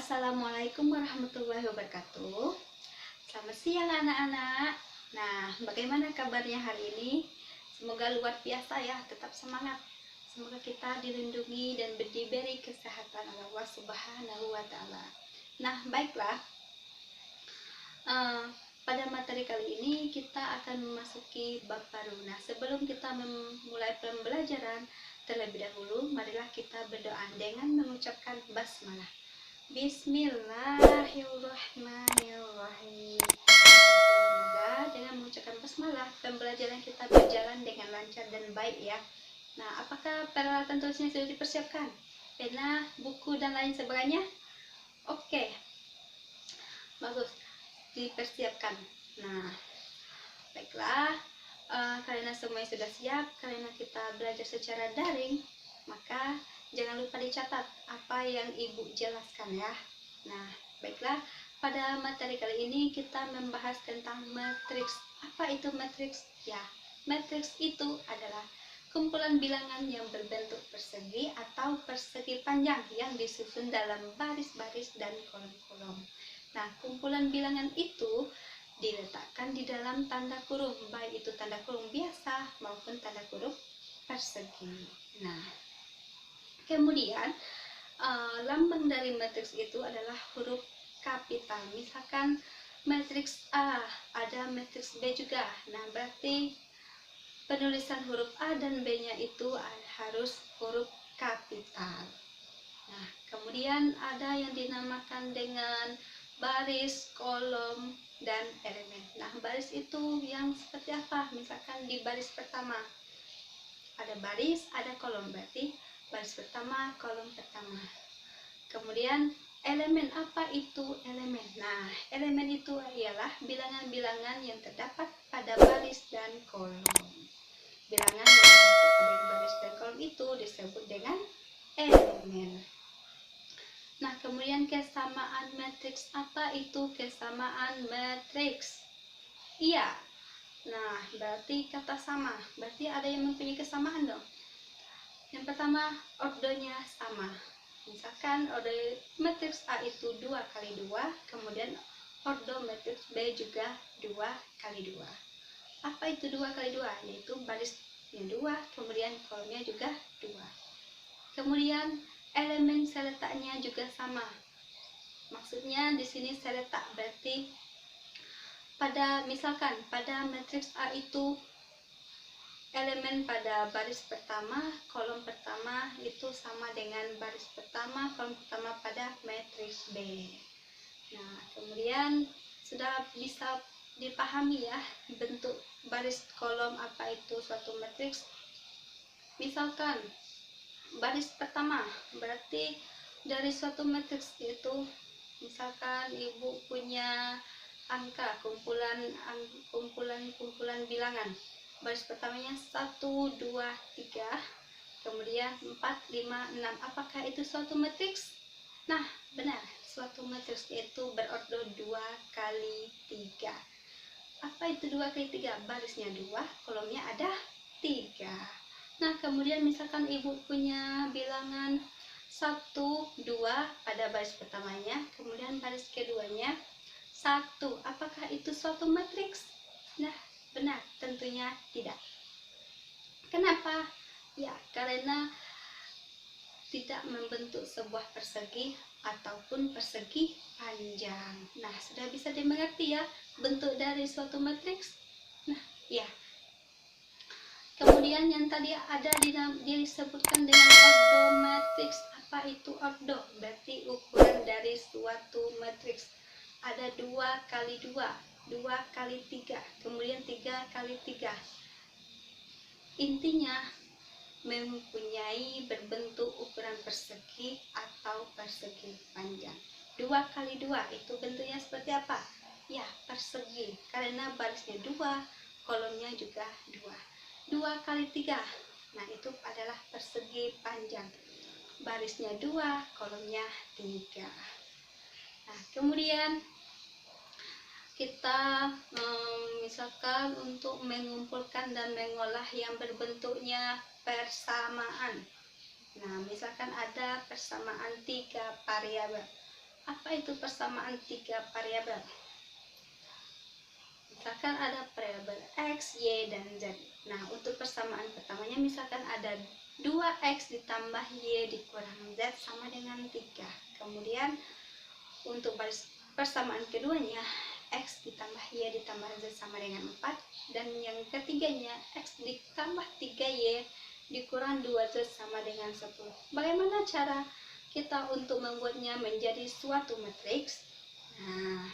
Assalamualaikum warahmatullahi wabarakatuh. Selamat siang anak-anak. Nah, bagaimana kabarnya hari ini? Semoga luar biasa ya, tetap semangat. Semoga kita dilindungi dan diberi kesehatan oleh Allah Subhanahu wa Ta'ala. Nah, baiklah. Pada materi kali ini kita akan memasuki bab baru. Nah, sebelum kita memulai pembelajaran, terlebih dahulu marilah kita berdoa dengan mengucapkan basmalah. Bismillahirrahmanirrahim. Semoga dengan mengucapkan basmalah pembelajaran kita berjalan dengan lancar dan baik ya. Nah, apakah peralatan tulisnya sudah dipersiapkan? Pena, buku dan lain sebagainya? Oke. Bagus, dipersiapkan. Nah, baiklah. Karena semuanya sudah siap, karena kita belajar secara daring, maka jangan lupa dicatat apa yang ibu jelaskan ya. Nah, baiklah, pada materi kali ini kita membahas tentang matriks. Apa itu matriks? Ya, matriks itu adalah kumpulan bilangan yang berbentuk persegi atau persegi panjang yang disusun dalam baris-baris dan kolom-kolom. Nah, kumpulan bilangan itu diletakkan di dalam tanda kurung, baik itu tanda kurung biasa maupun tanda kurung persegi. Nah, kemudian lambang dari matriks itu adalah huruf kapital. Misalkan matriks A, ada matriks B juga. Nah, berarti penulisan huruf A dan B-nya itu harus huruf kapital. Nah, kemudian ada yang dinamakan dengan baris, kolom, dan elemen. Nah, baris itu yang seperti apa? Misalkan di baris pertama ada baris, ada kolom, berarti baris pertama, kolom pertama. Kemudian elemen, apa itu elemen? Nah, elemen itu ialah bilangan-bilangan yang terdapat pada baris dan kolom. Bilangan yang terdapat pada baris dan kolom itu disebut dengan elemen. Nah, kemudian kesamaan matriks, apa itu kesamaan matriks? Iya. Nah, berarti kata sama, berarti ada yang mempunyai kesamaan dong. Yang pertama, ordonya sama. Misalkan ordo matriks A itu 2 kali 2, kemudian ordo matriks B juga 2 kali 2. Apa itu 2 kali 2? Yaitu barisnya 2, kemudian kolomnya juga 2. Kemudian elemen seletaknya juga sama. Maksudnya di sini seletak berarti misalkan pada matriks A itu elemen pada baris pertama, kolom pertama itu sama dengan baris pertama, kolom pertama pada matriks B. Nah, kemudian sudah bisa dipahami ya bentuk baris kolom apa itu suatu matriks. Misalkan baris pertama berarti dari suatu matriks itu, misalkan ibu punya angka kumpulan bilangan, baris pertamanya 1, 2, 3, kemudian 4, 5, 6. Apakah itu suatu matriks? Nah, benar, suatu matriks itu berordo 2 kali 3. Apa itu 2 kali 3? Barisnya 2, kolomnya ada 3. Nah, kemudian misalkan ibu punya bilangan 1, 2 pada baris pertamanya, kemudian baris keduanya 1. Apakah itu suatu matriks? Nah, benar, tentunya tidak. Kenapa? Ya, karena tidak membentuk sebuah persegi ataupun persegi panjang. Nah, sudah bisa dimengerti ya bentuk dari suatu matriks? Nah, ya. Kemudian yang tadi ada disebutkan dengan ordo matriks. Apa itu ordo? Berarti ukuran dari suatu matriks. Ada 2 kali 2, 2 kali 3, kemudian 3 kali 3. Intinya mempunyai berbentuk ukuran persegi atau persegi panjang. 2 kali 2 itu bentuknya seperti apa? Ya, persegi, karena barisnya 2, kolomnya juga 2. 2 kali 3, nah itu adalah persegi panjang, barisnya 2, kolomnya 3. Nah, kemudian kita misalkan untuk mengumpulkan dan mengolah yang berbentuknya persamaan. Nah, misalkan ada persamaan 3 variabel. apa itu persamaan tiga variabel? Misalkan ada variabel X, Y, dan Z. Nah, untuk persamaan pertamanya misalkan ada 2X ditambah Y dikurang Z sama dengan 3. Kemudian untuk baris persamaan keduanya, X ditambah Y ditambah Z sama dengan 4. Dan yang ketiganya, X ditambah 3Y dikurang 2Z sama dengan 10. Bagaimana cara kita untuk membuatnya menjadi suatu matriks? Nah,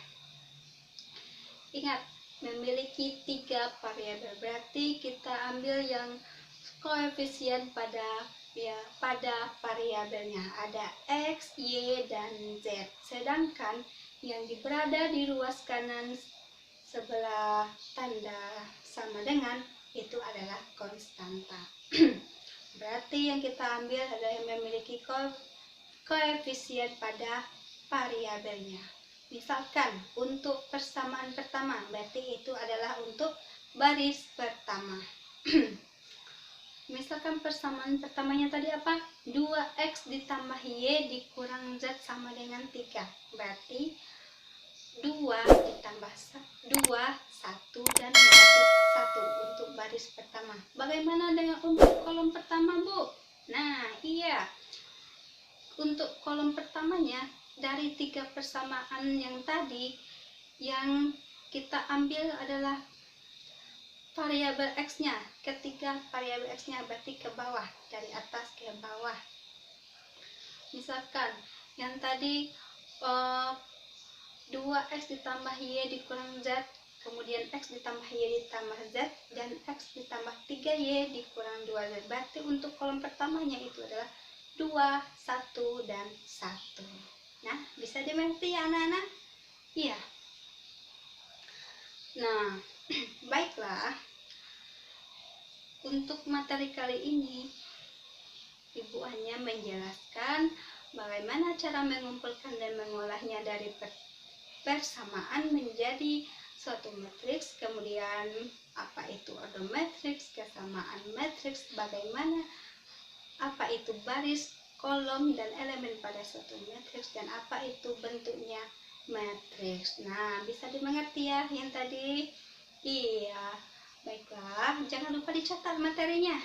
ingat, memiliki 3 variabel, berarti kita ambil yang koefisien pada variabelnya ada X, Y, dan Z. Sedangkan yang berada di ruas kanan sebelah tanda sama dengan itu adalah konstanta. Berarti yang kita ambil adalah yang memiliki koefisien pada variabelnya. Misalkan untuk persamaan pertama, berarti itu adalah untuk baris pertama. Misalkan persamaan pertamanya tadi apa? 2X ditambah Y dikurang Z sama dengan 3. Berarti 2 ditambah 2, 1, dan negatif 1 untuk baris pertama. Bagaimana dengan untuk kolom pertama, Bu? Nah, iya. Untuk kolom pertamanya, dari 3 persamaan yang tadi, yang kita ambil adalah variabel X-nya. Ketiga variabel X-nya berarti ke bawah, dari atas ke bawah. Misalkan yang tadi 2X ditambah Y dikurang Z, kemudian X ditambah Y ditambah Z, dan X ditambah 3Y dikurang 2Z. Berarti untuk kolom pertamanya itu adalah 2, 1, dan 1. Nah, bisa dimengerti ya anak-anak? Iya. Nah, baiklah. Untuk materi kali ini, Ibu hanya menjelaskan bagaimana cara mengumpulkan dan mengolahnya dari persamaan menjadi suatu matriks, kemudian apa itu order matriks, kesamaan matriks, bagaimana apa itu baris, kolom, dan elemen pada suatu matriks, dan apa itu bentuknya matriks. Nah, bisa dimengerti ya yang tadi? Iya, baiklah, jangan lupa dicatat materinya.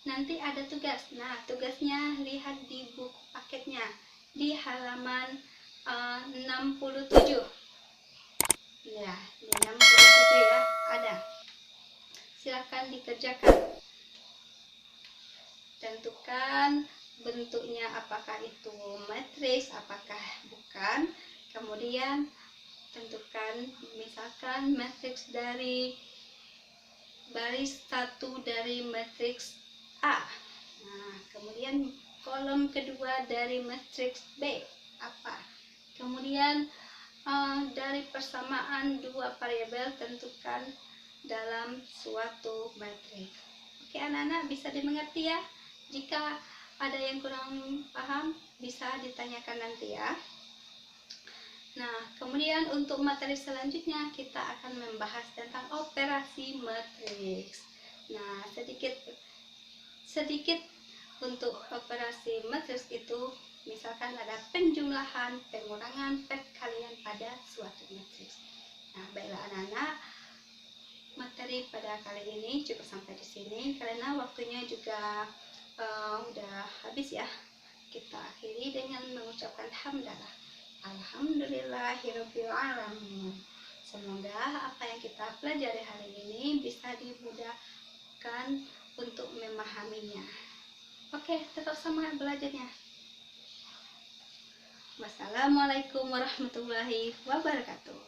Nanti ada tugas. Nah, tugasnya lihat di buku paketnya di halaman 67. Ya, di 67 ya, ada. Silakan dikerjakan. Tentukan bentuknya, apakah itu matriks, apakah bukan. Kemudian tentukan misalkan matriks dari baris 1 dari matriks A. Nah, kemudian kolom kedua dari matriks B apa. Kemudian dari persamaan 2 variabel tentukan dalam suatu matriks. Oke anak-anak, bisa dimengerti ya? Jika ada yang kurang paham, bisa ditanyakan nanti ya. Nah, kemudian untuk materi selanjutnya kita akan membahas tentang operasi matriks. Nah, sedikit untuk operasi matriks itu, misalkan ada penjumlahan, pengurangan, perkalian pada suatu matriks. Nah, baiklah anak-anak, materi pada kali ini cukup sampai di sini karena waktunya juga udah habis ya. Kita akhiri dengan mengucapkan hamdalah. Alhamdulillahirabbil alamin. Semoga apa yang kita pelajari hari ini bisa dimudahkan untuk memahaminya. Oke, tetap semangat belajarnya. Wassalamualaikum warahmatullahi wabarakatuh.